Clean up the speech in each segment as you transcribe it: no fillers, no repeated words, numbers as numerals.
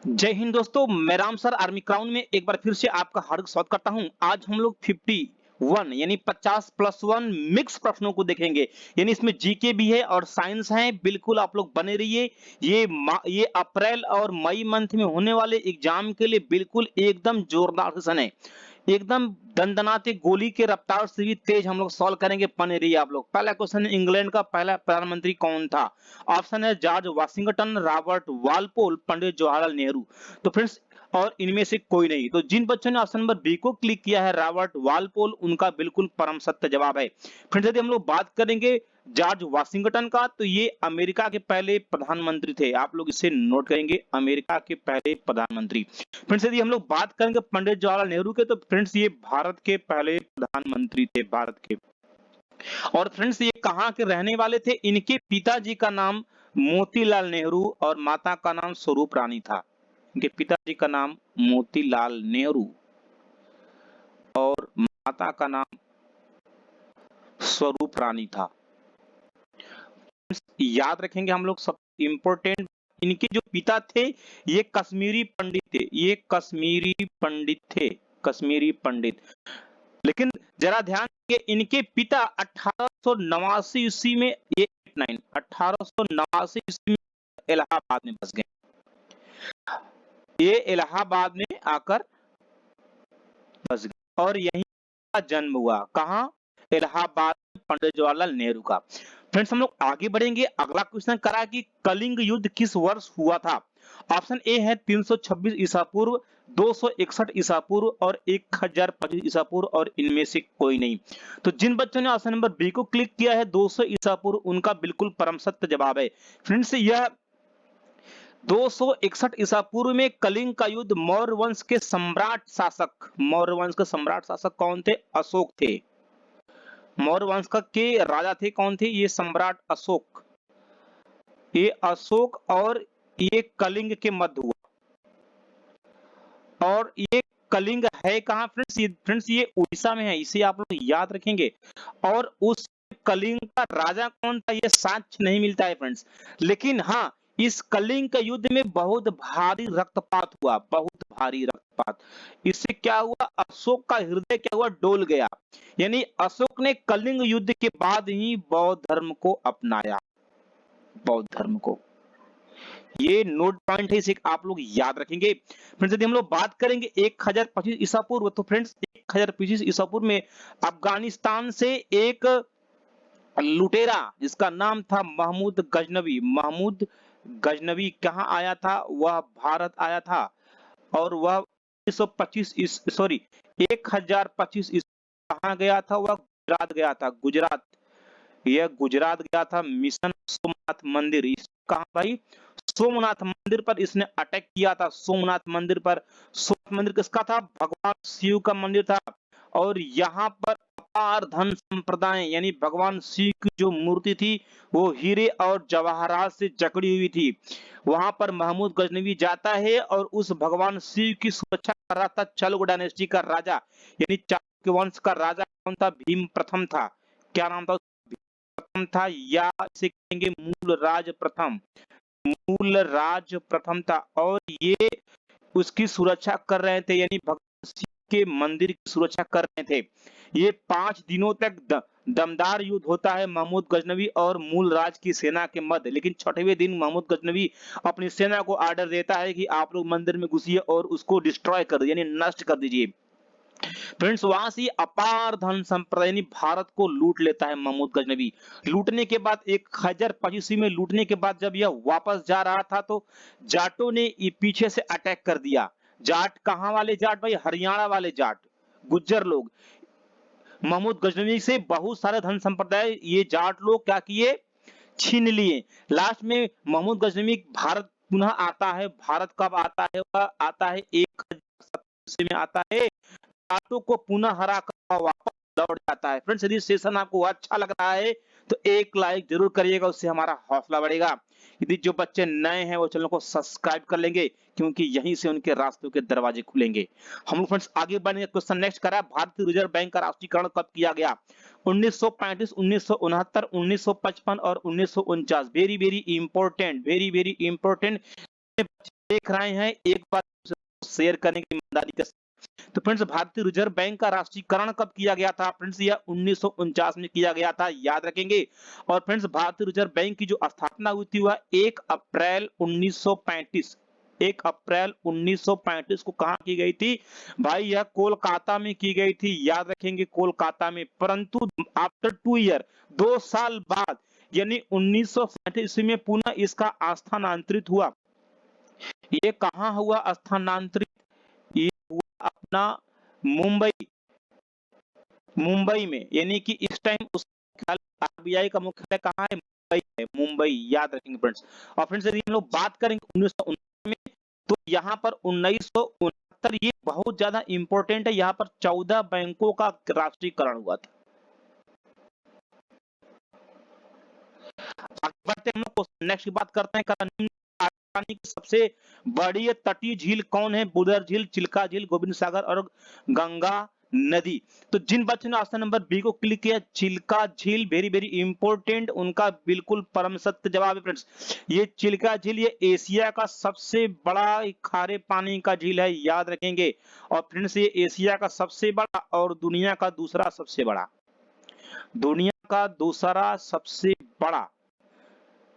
जय हिंद दोस्तों, मैं राम सर आर्मी क्राउन में एक बार फिर से आपका हार्दिक स्वागत करता हूं। आज हम लोग 51 यानी 50+1 मिक्स प्रश्नों को देखेंगे। यानी इसमें जीके भी है और साइंस है। बिल्कुल आप लोग बने रहिए। ये अप्रैल और मई मंथ में होने वाले एग्जाम के लिए बिल्कुल एकदम जोरदार सेशन है। एकदम दंदनाते गोली के रफ्तार से भी तेज हम लोग सॉल्व करेंगे। बने रहिए आप लोग। पहला क्वेश्चन है, इंग्लैंड का पहला प्रधानमंत्री कौन था? ऑप्शन है George Washington, Robert Walpole, Pandit Jawaharlal Nehru. तो फ्रेंड्स, और इनमें से कोई नहीं। तो जिन बच्चों ने ऑप्शन नंबर बी को क्लिक किया है, रॉबर्ट वालपोल, उनका बिल्कुल परम सत्य जवाब है। फ्रेंड्स, यदि हम लोग बात करेंगे जॉर्ज वाशिंगटन का, तो ये अमेरिका के पहले प्रधानमंत्री थे। आप लोग इसे नोट करेंगे, अमेरिका के पहले प्रधानमंत्री। फ्रेंड्स, यदि हम लोग बात करेंगे पंडित जवाहरलाल नेहरू के, तो फ्रेंड्स ये भारत के पहले प्रधानमंत्री थे, भारत के। और फ्रेंड्स, ये कहाँ के रहने वाले थे? इनके पिताजी का नाम मोतीलाल नेहरू और माता का नाम स्वरूप रानी था। इनके पिताजी का नाम मोतीलाल नेहरू और माता का नाम स्वरूप रानी था। याद रखेंगे हम लोग, सब इंपॉर्टेंट। इनके जो पिता थे ये कश्मीरी पंडित थे, ये कश्मीरी पंडित थे, कश्मीरी पंडित। लेकिन जरा ध्यान देंगे, इनके पिता 1889 ईस्वी में, ये 1889 ईस्वी में इलाहाबाद में बस गए। ये इलाहाबाद में आकर बस गए और यहीं का जन्म हुआ। कहां? इलाहाबाद में, पंडित जवाहरलाल नेहरू का। फ्रेंड्स, हम लोग आगे बढ़ेंगे। अगला क्वेश्चन करा कि कलिंग युद्ध किस वर्ष हुआ था? ऑप्शन ए है 326 ईसा पूर्व, 261 ईसा पूर्व और 1025 ईसा पूर्व, और इनमें से कोई नहीं। तो जिन बच्चों ने ऑप्शन नंबर बी को क्लिक किया है 200 ईसा पूर्व, उनका बिल्कुल परम सत्य जवाब है। फ्रेंड्स, यह 261 ईसा पूर्व में कलिंग का युद्ध मौर्य वंश के सम्राट शासक, मौर्य वंश के सम्राट शासक कौन थे? अशोक थे। मौर्य वंश का के राजा थे, कौन थे? ये सम्राट अशोक। ये अशोक और ये कलिंग के मध्य हुआ। और ये कलिंग है कहां फ्रेंड्स? ये उड़ीसा में है, इसे आप लोग याद रखेंगे। और उस कलिंग का राजा कौन था, ये साक्ष्य नहीं मिलता है फ्रेंड्स। लेकिन हाँ, इस कलिंग के युद्ध में बहुत भारी रक्तपात हुआ, बहुत भारी रक्तपात। इससे क्या हुआ? अशोक का हृदय क्या हुआ? डोल गया। यानी अशोक ने कलिंग युद्ध के बाद ही बौद्ध धर्म को अपनाया, बौद्ध धर्म को। ये नोट पॉइंट है, इसे आप लोग याद रखेंगे। फ्रेंड्स, यदि हम लोग बात करेंगे 1025 ईसा पूर्व, तो फ्रेंड्स 1025 ईसा पूर्व में अफगानिस्तान से एक लुटेरा जिसका नाम था महमूद गजनवी, महमूद गजनवी कहां आया था? वह भारत आया था। और वह 1025 कहां गया था? वह गुजरात गया था, गुजरात। यह गुजरात गया था। मिशन सोमनाथ मंदिर, कहां भाई? सोमनाथ मंदिर पर इसने अटैक किया था, सोमनाथ मंदिर पर। सोमनाथ मंदिर किसका था? भगवान शिव का मंदिर था। और यहाँ पर अपार धन संप्रदाय, यानी भगवान शिव की जो मूर्ति थी वो हीरे और जवाहरात से जकड़ी हुई थी। वहां पर महमूद गजनवी जाता है और उस भगवान शिव की सुरक्षा कर रहा था चालुक्य डायनेस्टी का राजा, यानी चालुक्य वंश का राजा कौन था? भीम प्रथम था। क्या नाम था? प्रथम था, या इसे कहेंगे मूल राज प्रथम, मूल राज प्रथम था। और ये उसकी सुरक्षा कर रहे थे, यानी भगवान शिव के मंदिर की सुरक्षा कर रहे थे। ये 5 दिनों तक दमदार युद्ध होता है महमूद गजनवी और मूल राज की सेना के मध्य। लेकिन 6वें दिन महमूद गजनवी अपनी सेना को ऑर्डर देता है कि आप लोग मंदिर में घुसिए और उसको डिस्ट्रॉय कर दीजिए, यानी नष्ट कर दीजिए। फ्रेंड्स, वहां से अपार धन संपदा यानी भारत को लूट लेता है महमूद गजनवी। लूटने के बाद 1025 में लूटने के बाद जब यह वापस जा रहा था, तो जाटों ने पीछे से अटैक कर दिया। जाट कहां वाले जाट भाई? हरियाणा वाले जाट, गुज्जर लोग। महमूद गजनवी से बहुत सारे धन संप्रदाय ये जाट लोग क्या किए? छीन लिए। लास्ट में महमूद गजनवी भारत पुनः आता है। भारत कब आता है? वह आता है 1027 में आता है। जाटों को पुनः हरा कर वापस लौट जाता है। फ्रेंड्स, यदि सेशन आपको अच्छा लग रहा है तो एक लाइक जरूर करिएगा, उससे हमारा हौसला बढ़ेगा। यदि जो बच्चे नए हैं वो चैनल को सब्सक्राइब कर लेंगे, क्योंकि यहीं से उनके रास्तों के दरवाजे खुलेंगे। हम लोग फ्रेंड्स आगे बढ़ेंगे। क्वेश्चन नेक्स्ट करा, भारतीय रिजर्व बैंक का राष्ट्रीयकरण कब किया गया? 1935, 1969, 1955 और 1949। Very very important, very very important. देख रहे हैं एक बार शेयर करने की ईमानदारी के साथ। तो फ्रेंड्स, भारतीय रिजर्व बैंक का राष्ट्रीयकरण कब किया गया था? फ्रेंड्स, यह 1949 में किया गया था, याद रखेंगे। और फ्रेंड्स, भारतीय रिजर्व बैंक की जो स्थापना हुई थी वह 1 अप्रैल 1935 1 अप्रैल 1935 को कहां की गई थी? भाई, यह कोलकाता में की गई थी, याद रखेंगे, कोलकाता में। परंतु आफ्टर 2 ईयर, 2 साल बाद, यानी 1935 ईस्वी में पुनः इसका स्थानांतरित हुआ। ये कहां हुआ स्थानांतरित? ये हुआ अपना मुंबई मुंबई में, यानी कि इस टाइम उस आरबीआई का मुख्यालय कहां है? मुंबई है, मुंबई, याद रखेंगे फ्रेंड्स। और फ्रेंड्स, यदि हम लोग बात करेंगे 1969 में, तो यहाँ पर 1969 ये बहुत ज्यादा इंपॉर्टेंट है, यहाँ पर 14 बैंकों का राष्ट्रीयकरण हुआ था। आगे बढ़ते हैं हम लोग, नेक्स्ट की बात करते हैं। पाकिस्तान की सबसे बड़ी तटीय झील कौन है? बुदर झील, चिल्का झील, गोविंद सागर और गंगा नदी। तो जिन बच्चों ने ऑप्शन नंबर बी को क्लिक किया, चिल्का झील, वेरी वेरी इंपॉर्टेंट, उनका बिल्कुल परम सत्य जवाब है फ्रेंड्स। ये चिल्का झील, ये एशिया का सबसे बड़ा खारे पानी का झील है, याद रखेंगे। और फ्रेंड्स, ये एशिया का सबसे बड़ा और दुनिया का दूसरा सबसे बड़ा, दुनिया का दूसरा सबसे बड़ा।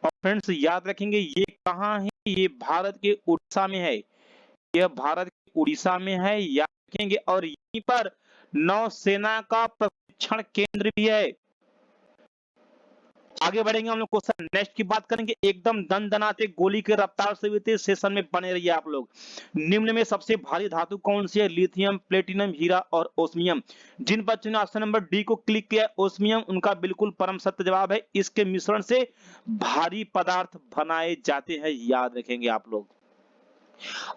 और फ्रेंड्स, याद रखेंगे ये कहाँ है? ये भारत के उड़ीसा में है, यह भारत के उड़ीसा में है, याद रखेंगे। और यहीं पर नौसेना का प्रशिक्षण केंद्र भी है। आगे बढ़ेंगे हम लोग, क्वेश्चन नेक्स्ट की बात करेंगे। एकदम दनदनाते गोली के रफ्तार से बीते सेशन में बने रहिए आप लोग। निम्न में सबसे भारी धातु कौन सी है? लिथियम, प्लेटिनम, हीरा और ओस्मियम। जिन बच्चों ने ऑप्शन नंबर डी को क्लिक किया, ओस्मियम, उनका बिल्कुल परम सत्य जवाब है। इसके मिश्रण से भारी पदार्थ बनाए जाते हैं, याद रखेंगे आप लोग।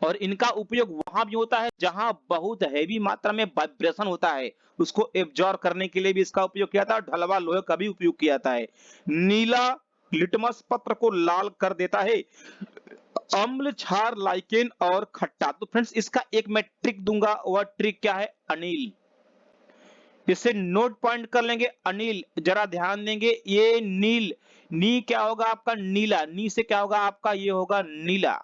और इनका उपयोग वहां भी होता है जहां बहुत हैवी मात्रा में वाइब्रेशन होता है, उसको एब्जॉर्ब करने के लिए भी इसका उपयोग किया था। ढलवा लोहे का भी उपयोग किया जाता है। नीला लिटमस पत्र को लाल कर देता है। अम्ल, क्षार, लाइकेन और खट्टा। तो फ्रेंड्स, इसका एक मैं ट्रिक दूंगा, वह ट्रिक क्या है? अनिल। इसे नोट पॉइंट कर लेंगे। अनिल, जरा ध्यान देंगे। ये नील, नी क्या होगा आपका? नीला। नी से क्या होगा आपका? ये होगा नीला।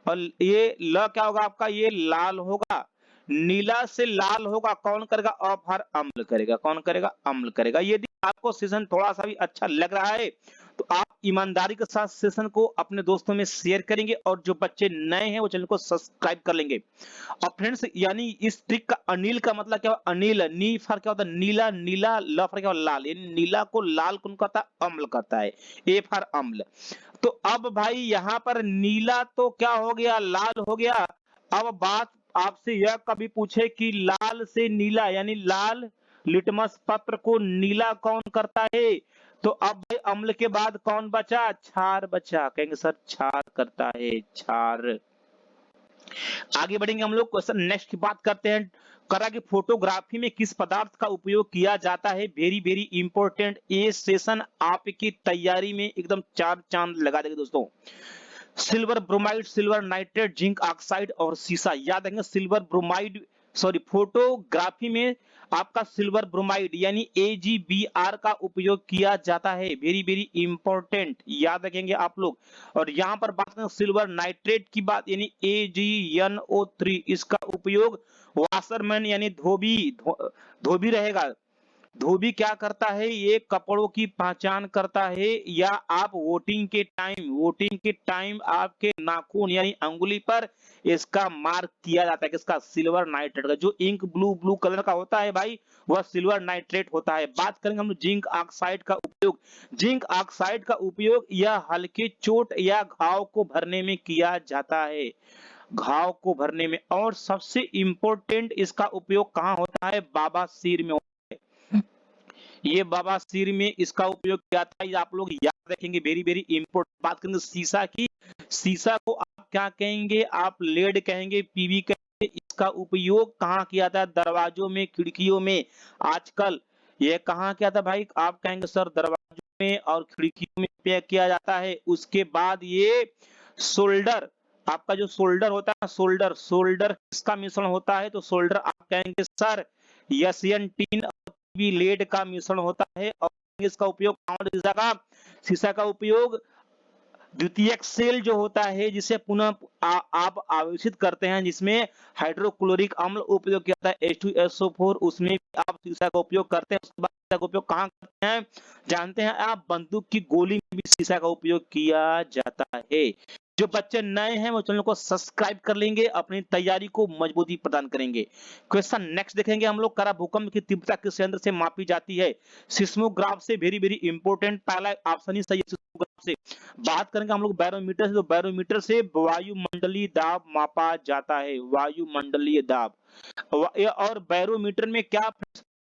और ये ल क्या होगा आपका? ये लाल होगा। नीला से लाल होगा, कौन करेगा? अफर अम्ल करेगा। कौन करेगा? अम्ल करेगा। यदि आपको सेशन थोड़ा सा भी अच्छा लग रहा है तो आप ईमानदारी के साथ सेशन को अपने दोस्तों में शेयर करेंगे, और जो बच्चे नए हैं वो चैनल को सब्सक्राइब कर लेंगे। और फ्रेंड्स, यानी इस ट्रिक का अनिल का मतलब क्या? अनिल, नी फर क्या होता है? नीला, नीला, ल फर क्या? लाल। यानी नीला को लाल कौन कहता है? अम्ल कहता है। ए फर अम्ल। तो अब भाई यहाँ पर नीला तो क्या हो गया? लाल हो गया। अब बात आपसे यह कभी पूछे कि लाल से नीला, यानी लाल लिटमस पत्र को नीला कौन करता है? तो अब भाई अम्ल के बाद कौन बचा? क्षार बचा। कहेंगे सर क्षार करता है, क्षार। आगे बढ़ेंगे हम लोग, क्वेश्चन नेक्स्ट की बात करते हैं। करा कि फोटोग्राफी में किस पदार्थ का उपयोग किया जाता है? वेरी वेरी इंपॉर्टेंट, ये सेशन आपकी तैयारी में एकदम 4 चांद लगा देगा दोस्तों। Silver bromide, silver nitrate, zinc oxide और सीसा। याद रखेंगे, सिल्वर ब्रोमाइड, सॉरी, फोटोग्राफी में आपका सिल्वर ब्रोमाइड यानी AgBr का उपयोग किया जाता है। वेरी वेरी इंपॉर्टेंट, याद रखेंगे आप लोग। और यहां पर बात करें सिल्वर नाइट्रेट की बात, यानी AgNO3, इसका उपयोग वाशरमैन यानी धोबी रहेगा। धोबी क्या करता है? ये कपड़ों की पहचान करता है। या आप वोटिंग के टाइम आपके नाखून यानी अंगुली पर इसका मार्क किया जाता है। किसका? सिल्वर नाइट्रेट का। जो इंक ब्लू ब्लू कलर का होता है भाई, वह सिल्वर नाइट्रेट होता है। बात करेंगे हम जिंक ऑक्साइड का उपयोग। जिंक ऑक्साइड का उपयोग यह हल्के चोट या घाव को भरने में किया जाता है, घाव को भरने में। और सबसे इंपॉर्टेंट, इसका उपयोग कहां होता है? बाबासीर में। ये बवासीर में इसका उपयोग किया था, ये आप लोग याद रखेंगे। Very very important. बात करेंगे शीशा की। शीशा को आप क्या कहेंगे? आप लेड कहेंगे, पीवी कहेंगे। इसका उपयोग कहाँ किया था? दरवाजों में, खिड़कियों में। आजकल ये कहाँ किया था भाई? आप कहेंगे सर दरवाजों में और खिड़कियों में उपयोग किया जाता है। उसके बाद ये सोल्डर, आपका जो सोल्डर होता है, सोल्डर, सोल्डर किसका मिश्रण होता है? तो सोल्डर आप कहेंगे सर एशियन टीन भी लेड का मिश्रण होता है। और इसका उपयोग शीशा का उपयोग द्वितीयक सेल जो होता है जिसे पुनः आप आवेशित करते हैं, जिसमें हाइड्रोक्लोरिक अम्ल उपयोग किया जाता है H2SO4, उसमें भी आप शीशा का उपयोग करते हैं। उसके बाद शीशा का उपयोग कहाँ करते हैं जानते हैं आप? बंदूक की गोली में भी शीशा का उपयोग किया जाता है। जो बच्चे नए हैं वो चैनल को सब्सक्राइब कर लेंगे, अपनी तैयारी को मजबूती प्रदान करेंगे। क्वेश्चन नेक्स्ट देखेंगे हम लोग। करा भूकंप की तीव्रता किस यंत्र से मापी जाती है? सिस्मोग्राफ से। वेरी वेरी इंपॉर्टेंट, पहला ऑप्शन ही सही है, सिस्मोग्राफ से। बात करेंगे हम लोग बैरोमीटर से, तो बैरोमीटर से वायुमंडलीय दाब मापा जाता है, वायुमंडलीय दाब। और बैरोमीटर में क्या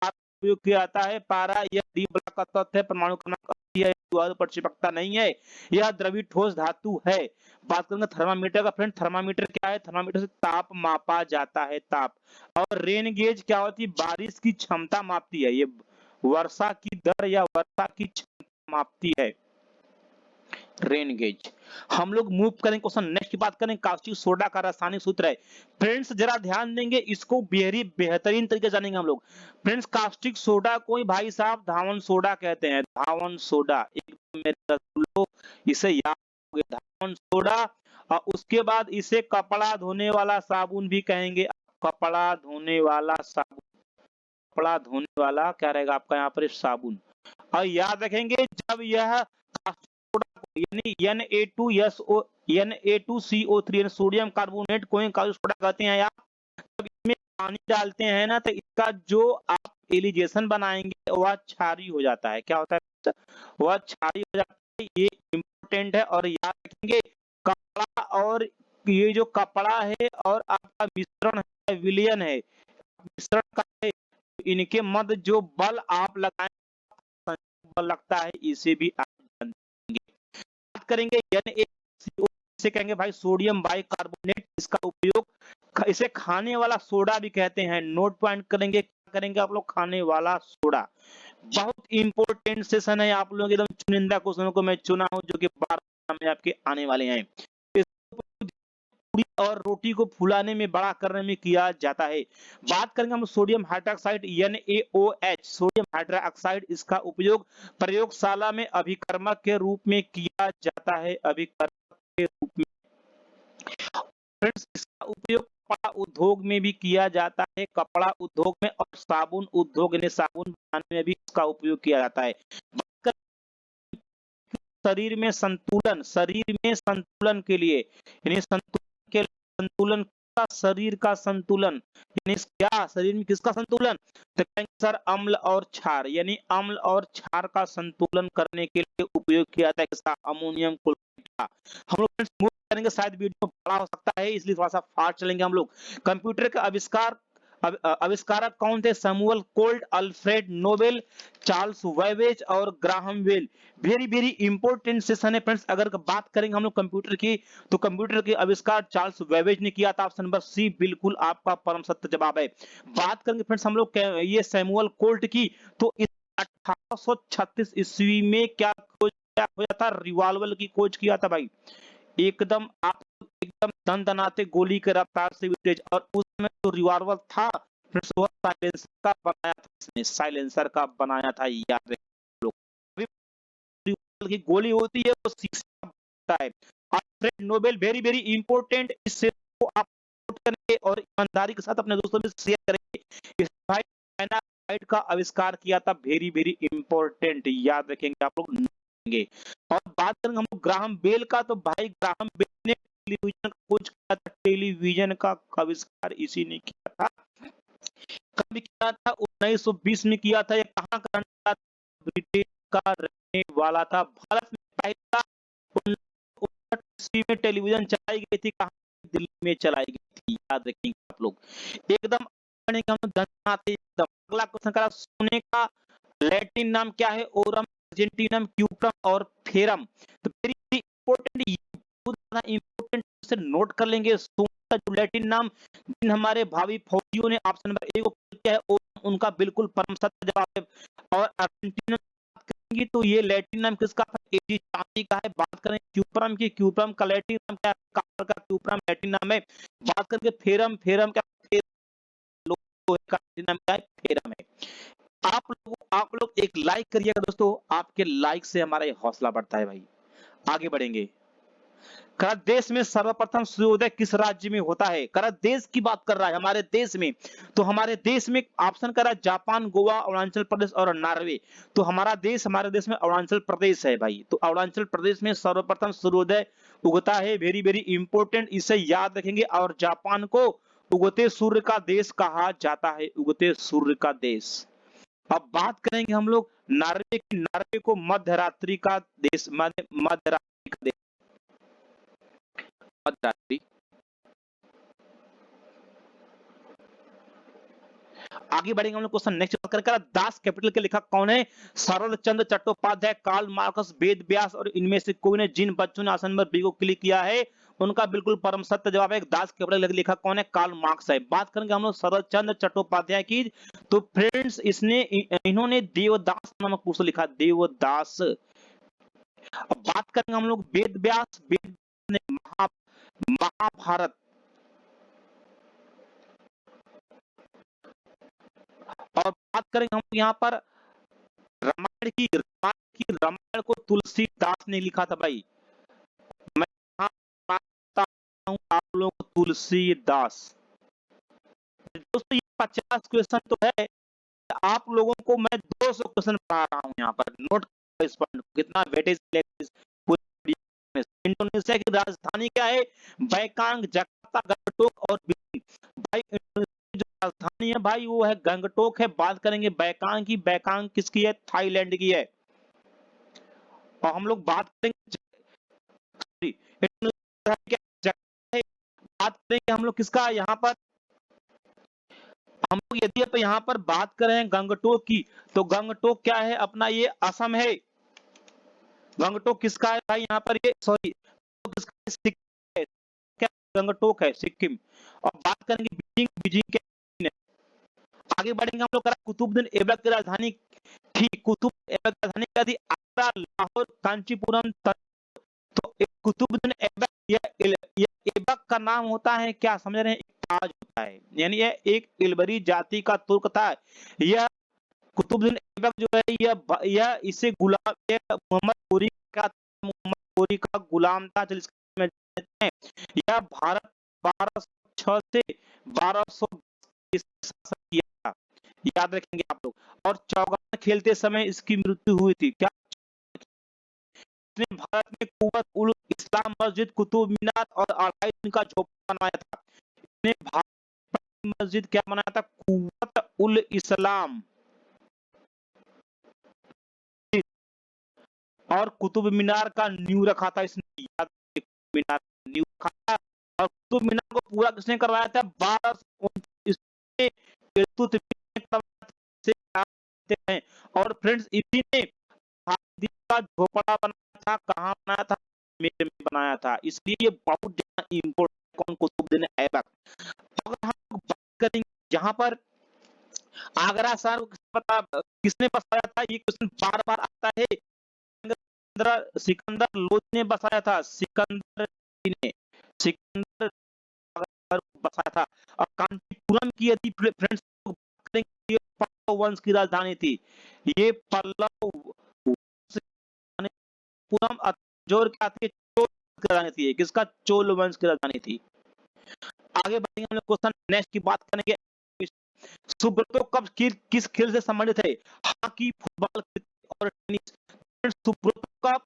उपयोग किया जाता है? पारा। यह डी ब्लॉक का तत्व है, परमाणु क्रमांक 80 है, पर चिपकता नहीं है, यह द्रवी ठोस धातु है। बात करेंगे थर्मामीटर का फ्रेंड। थर्मामीटर क्या है? थर्मामीटर से ताप मापा जाता है, ताप। और रेन गेज क्या होती है? बारिश की क्षमता मापती है, ये वर्षा की दर या वर्षा की क्षमता मापती है, रेन गेज। हम लोग मूव करें क्वेश्चन नेक्स्ट की बात करें। कास्टिक सोडा का रासायनिक सूत्र है। फ्रेंड्स जरा ध्यान देंगे, इसको बेहतरीन तरीके से जानेंगे हम लोग। फ्रेंड्स कास्टिक सोडा को भाई साहब धावन सोडा कहते हैं, धावन सोडा। एक मेरे लो, इसे याद रखोगे, धावन सोडा। और उसके बाद इसे कपड़ा धोने वाला साबुन भी कहेंगे, कपड़ा धोने वाला साबुन। कपड़ा धोने वाला क्या रहेगा आपका यहाँ पर? साबुन। और याद रखेंगे जब यह यानी Na2SO Na2CO3 यानी सोडियम कार्बोनेट को कास्टिक सोडा कहते हैं आप, जब इसमें पानी डालते हैं ना तो इसका जो आप एलिगेशन बनाएंगे वह क्षारीय हो जाता है। क्या होता है? वह क्षारीय हो जाता है। ये इंपॉर्टेंट है और याद रखेंगे। कपड़ा और ये जो कपड़ा है और आपका मिश्रण है, विलयन है, मिश्रण का है, इनके मध्य जो बल आप लगाएं बल लगता है, इसे भी आप जानेंगे। बात करेंगे NaCO, इसे कहेंगे भाई सोडियम बाइकार्बोनेट। इसका उपयोग इसे खाने वाला सोडा भी कहते हैं। नोट पॉइंट करेंगे, क्या करेंगे आप लोग? खाने वाला सोडा। बहुत इंपॉर्टेंट सेशन है, आप लोग एकदम चुनिंदा क्वेश्चनों को मैं चुना हूं जो कि बार में आपके आने वाले हैं। पूरी और रोटी को फुलाने में, बड़ा करने में किया जाता है। बात करेंगे हम sodium hydroxide NaOH, sodium hydroxide. इसका उपयोग प्रयोगशाला में अभिकर्मक के रूप में किया जाता है, अभिकर्मक के रूप में। फ्रेंड्स इसका उपयोग कपड़ा उद्योग में भी किया जाता है, कपड़ा उद्योग में, और साबुन उद्योग ने साबुन बनाने में भी इसका उपयोग किया जाता है। शरीर में संतुलन, शरीर में संतुलन के लिए, यानी संतुलन के संतुलन का, शरीर का संतुलन, यानी क्या शरीर में किसका संतुलन? तो कहेंगे सर अम्ल और क्षार, यानी अम्ल और क्षार का संतुलन करने के लिए उपयोग किया जाता है किसका? अमोनियम क्लोराइड का। हम लोग फ्रेंड्स मूव करेंगे, शायद वीडियो बड़ा हो सकता है इसलिए थोड़ा सा फास्ट चलेंगे हम लोग। कंप्यूटर का आविष्कार, आविष्कारक कौन थे? Samuel Colt, Alfred Nobel, Charles Babbage और Graham Bell. Very very important session है फ्रेंड्स। अगर बात करेंगे हम लोग कंप्यूटर की, तो कंप्यूटर के आविष्कार चार्ल्स वेबेज ने किया था। ऑप्शन नंबर सी बिल्कुल आपका परम सत्य जवाब है। बात करेंगे फ्रेंड्स हम लोग ये सैमुअल कोल्ट की, तो 1836 ईस्वी में क्या खोज किया था? रिवॉल्वर की खोज किया था भाई। एकदम आप एकदम दनदनाते गोली के रफ्तार से भी तेज। और उस समय जो रिवॉल्वर था वो साइलेंसर का बनाया था, इसने साइलेंसर का बनाया था, याद रखिए लोग। अभी रिवॉल्वर की गोली होती है वो शीशे का बनता है। Alfred Nobel, very very important, इससे को आप नोट करेंगे और ईमानदारी के साथ अपने दोस्तों में शेयर करेंगे। इस भाई डायनामाइट का आविष्कार किया था, वेरी वेरी इंपॉर्टेंट, याद रखेंगे आप लोग। और बात करेंगे हम लोग ग्राहम बेल का, तो भाई ग्राहम बेल ने टेलीविजन का खोज किया था, टेलीविजन का आविष्कार इसी ने किया था। कब किया था? 1920 में किया था। ये कहाँ का रहने वाला था? ब्रिटेन का रहने वाला था। भारत में पहला 1959 ईस्वी में टेलीविजन चलाई गई थी, कहाँ? दिल्ली में चलाई गई थी, याद रखेंगे आप लोग। एकदम एकदम। अगला क्वेश्चन करा, सोने का लैटिन नाम क्या है? ओरम, अर्जेंटीनम, क्यूप्रम और फेरम। तो वेरी इंपॉर्टेंट, बहुत ज्यादा इंपॉर्टेंट से नोट कर लेंगे। सोने का जो लैटिन नाम जिन हमारे भावी फौजियों ने ऑप्शन नंबर ए को किया है, ओरम उनका बिल्कुल परम सत्य जवाब है। और अर्जेंटीनम करेंगे तो ये लैटिन नाम किसका? एजी चांदी का है। बात करें क्यूप्रम की, क्यूप्रम का लैटिन नाम क्या है? कॉपर का क्यूप्रम लैटिन नाम है। बात करके फेरम, फेरम क्या? लोहे का लैटिन नाम क्या है? फेरम है। आप लोग एक लाइक करिएगा दोस्तों, आपके लाइक से हमारा ये हौसला बढ़ता है भाई, आगे बढ़ेंगे। करा देश में सर्वप्रथम सूर्योदय किस राज्य में होता है? करा देश की बात कर रहा है, हमारे देश में। तो हमारे देश में ऑप्शन करा जापान, गोवा, अरुणाचल प्रदेश और नॉर्वे। तो हमारे देश में अरुणाचल प्रदेश है भाई। तो अरुणाचल प्रदेश में सर्वप्रथम सूर्योदय उगता है। वेरी वेरी इंपॉर्टेंट, इसे याद रखेंगे। और जापान को उगते सूर्य का देश कहा जाता है, उगते सूर्य का देश। अब बात करेंगे हम लोग नॉर्वे की। नॉर्वे को मध्यरात्रि का देश माने मध्यरात्रि का देश, मध्यरात्रि। आगे बढ़ेंगे हम लोग क्वेश्चन नेक्स्ट बात करेंगे। दास कैपिटल के लेखक कौन है? शरद चंद्र चट्टोपाध्याय, कार्ल मार्कस, वेद व्यास और इनमें से कोई ने। जिन बच्चों ने आसन पर बी को क्लिक किया है उनका बिल्कुल परम सत्य जवाब है। दास कैपिटल के लेखक कौन है? कार्ल मार्क्स है। बात करेंगे हम लोग शरद चंद्र चट्टोपाध्याय की। तो फ्रेंड्स इन्होंने देवदास नामक पुस्तक लिखा, देवदास। अब बात करेंगे हम लोग वेद व्यास। वेद ने महाभारत और बात करेंगे हम यहाँ पर रामायण को तुलसीदास ने लिखा था भाई। मैं यहाँ बताता हूँ आप लोगों को तुलसीदास। दोस्तों ये 50 क्वेश्चन तो है, आप लोगों को मैं 200 क्वेश्चन पढ़ा रहा हूँ यहाँ पर। नोट करो इस पॉइंट को, कितना वेटेज पूरी वीडियो में। इंडोनेशिया की राजधानी क्या है? बैंकॉक, जकार्ता, गंगटोक और बीजिंग। भाई इंडोनेशिया की जो राजधानी है भाई वो है गंगटोक है। बात करेंगे बैंकॉक की। बैंकॉक किसकी है? थाईलैंड की है। और हम लोग बात करेंगे इंडोनेशिया की जगह है। बात करेंगे हम लोग किसका यहाँ पर, हम लोग यदि अब यहाँ पर बात करें गंगटोक की, तो गंगटोक क्या है अपना? ये असम है। गंगटोक किसका है भाई यहाँ पर? ये सॉरी, सिक्किम है। क्या गंगटोक है? सिक्किम। और बात करेंगे बीजिंग, बीजिंग क्या है? आगे बढ़ेंगे हम लोग। कुतुबुद्दीन ऐबक की राजधानी थी, कुतुब ऐबक की राजधानी क्या थी? आगरा, लाहौर, कांचीपुरम। तो कुतुबुद्दीन ऐबक, यह ऐबक का नाम होता है क्या समझ रहे हैं? ताज होता है, यानी यह एक इल्बरी जाति का तुर्क था। यह कुतुबुद्दीन ऐबक जो है यह इसे गुलाम, यह मोहम्मद गोरी का गुलाम था। यह भारत 1206 से 1220 शासन किया था, याद रखेंगे आप लोग। और चौगान खेलते समय इसकी मृत्यु हुई थी। क्या इसने भारत में कुव्वत उल इस्लाम मस्जिद, कुतुब मीनार और अलाउद्दीन का झोपड़ा बनाया था। इसने भारत में मस्जिद क्या बनाया था? कुव्वत उल इस्लाम और कुतुब मीनार का नींव रखा था इसने, याद रखिए, मीनार का नींव रखा था। और कुतुब मीनार को पूरा किसने करवाया था? 1229 में इल्तुतमिश ने करवाया था। और फ्रेंड्स इसी ने भारत का झोपड़ा बनाया था। कहाँ बनाया था? में बनाया था। इसलिए ये बहुत ज्यादा इम्पोर्टेंट। कौन? कुतुबुद्दीन ऐबक। अगर हम लोग बात करेंगे यहाँ पर आगरा शहर को किसने बसाया था? ये क्वेश्चन बार बार आता है। सिकंदर लोदी ने बसाया था। सिकंदर ने सिकंदर बसाया था। और कांचीपुरम की यदि फ्रेंड्स बात करेंगे, ये पल्लव वंश की राजधानी थी। ये पल्लव पूरम जोर क्या थी? चोल की राजधानी थी। किसका? चोल वंश की राजधानी थी। आगे बढ़ेंगे हम लोग क्वेश्चन नेक्स्ट की बात करेंगे। सुब्रतो कब किस खेल से संबंधित है? हॉकी, फुटबॉल, क्रिकेट और टेनिस। सुब्रतो कब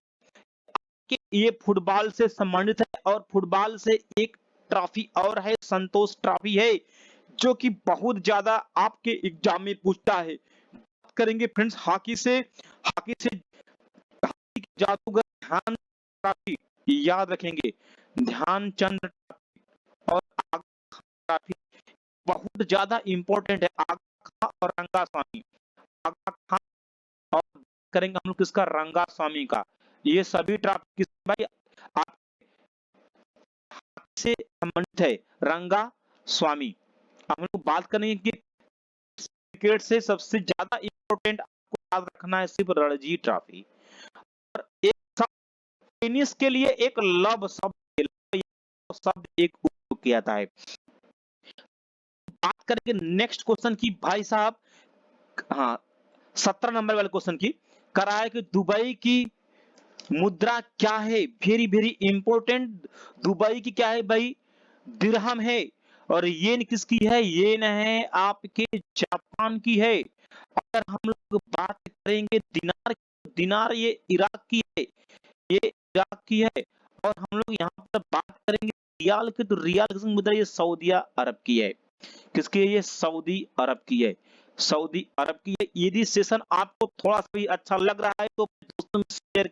ये फुटबॉल से संबंधित है। और फुटबॉल से एक ट्रॉफी और है, संतोष ट्रॉफी है, जो कि बहुत ज्यादा आपके एग्जाम में पूछता है। बात करेंगे फ्रेंड्स हॉकी से। हॉकी से जादूगर ध्यान ट्रॉफी, याद रखेंगे, ध्यानचंद ट्रॉफी और आगा ट्रॉफी बहुत ज्यादा इंपॉर्टेंट है। आगा खां और रंगा स्वामी, आगा खां और करेंगे हम लोग किसका? रंगा स्वामी का। ये सभी ट्रॉफी किस भाई आप से संबंधित है? रंगा स्वामी। हम लोग बात करेंगे कि क्रिकेट से सबसे ज्यादा इंपॉर्टेंट आपको याद रखना है सिर्फ रणजी ट्रॉफी। और एक टेनिस के लिए एक लव शब्द एक उपयोग किया था। बात करेंगे नेक्स्ट क्वेश्चन की भाई साहब। हाँ, 17 नंबर वाले क्वेश्चन की। कराया कि दुबई की मुद्रा क्या है, वेरी वेरी इंपॉर्टेंट। दुबई की क्या है भाई, दिरहम है। और येन किसकी है, येन है आपके जापान की है। अगर हम लोग बात करेंगे दिनार, दिनार ये इराक की है, ये इराक की है। और हम लोग यहाँ पर बात करेंगे रियाल की, तो रियाल किसकी मुद्रा, ये सऊदी अरब की है। किसकी है, ये सऊदी अरब की है, सऊदी अरब की है। यदि सेशन आपको थोड़ा सा भी अच्छा लग रहा है तो दोस्तों में शेयर